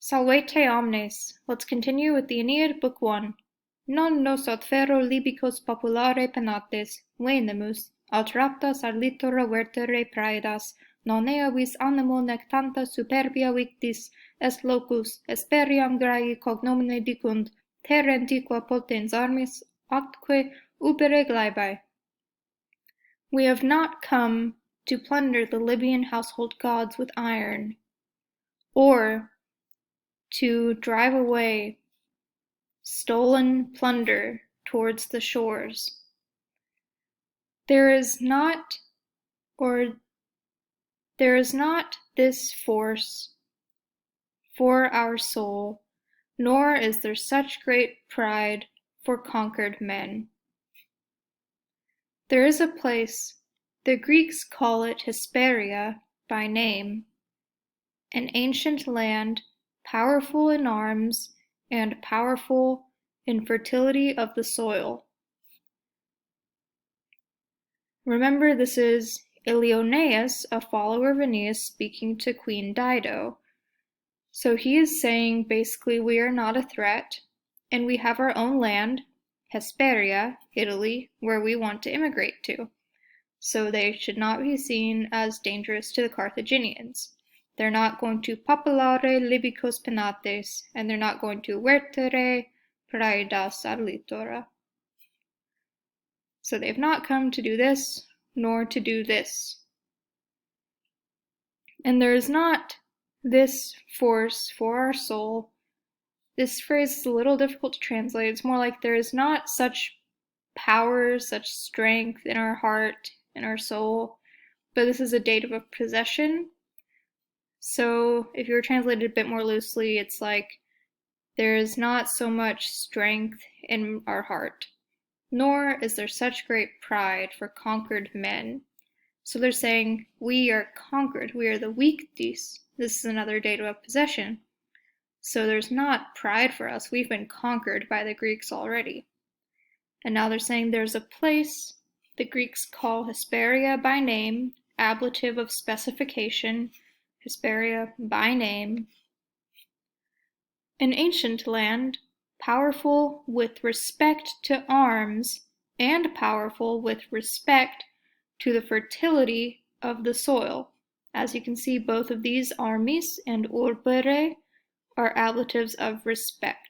Salvete omnes. Let's continue with the Aeneid, Book 1. Non nos aut ferro libicos populare penates, venemus, aut raptas ad littora vertere praedas, non ea vis animo nec tanta superbia victis, est locus, esperiam graii cognomine dicunt, terra antiqua potens armis, atque ubere glaebae. We have not come to plunder the Libyan household gods with iron, or to drive away stolen plunder towards the shores. There is not this force for our soul, nor is there such great pride for conquered men. There is a place, the Greeks call it Hesperia by name, an ancient land, powerful in arms and powerful in fertility of the soil. Remember, this is Ilioneus, a follower of Aeneas, speaking to Queen Dido. So he is saying basically we are not a threat, and we have our own land, Hesperia, Italy, where we want to immigrate to. So they should not be seen as dangerous to the Carthaginians. They're not going to populare libicos penates, and they're not going to vertere praedas ad littora. So they've not come to do this, nor to do this. And there is not this force for our soul. This phrase is a little difficult to translate. It's more like there is not such power, such strength in our heart, in our soul, but this is a dative of possession. So if you were translated a bit more loosely, it's like there is not so much strength in our heart, nor is there such great pride for conquered men. So they're saying, we are conquered, we are the victis. This is another dative of possession. So there's not pride for us, we've been conquered by the Greeks already. And now they're saying there's a place the Greeks call Hesperia by name, ablative of specification, Hesperia by name, an ancient land, powerful with respect to arms and powerful with respect to the fertility of the soil. As you can see, both of these, armis and urbere, are ablatives of respect.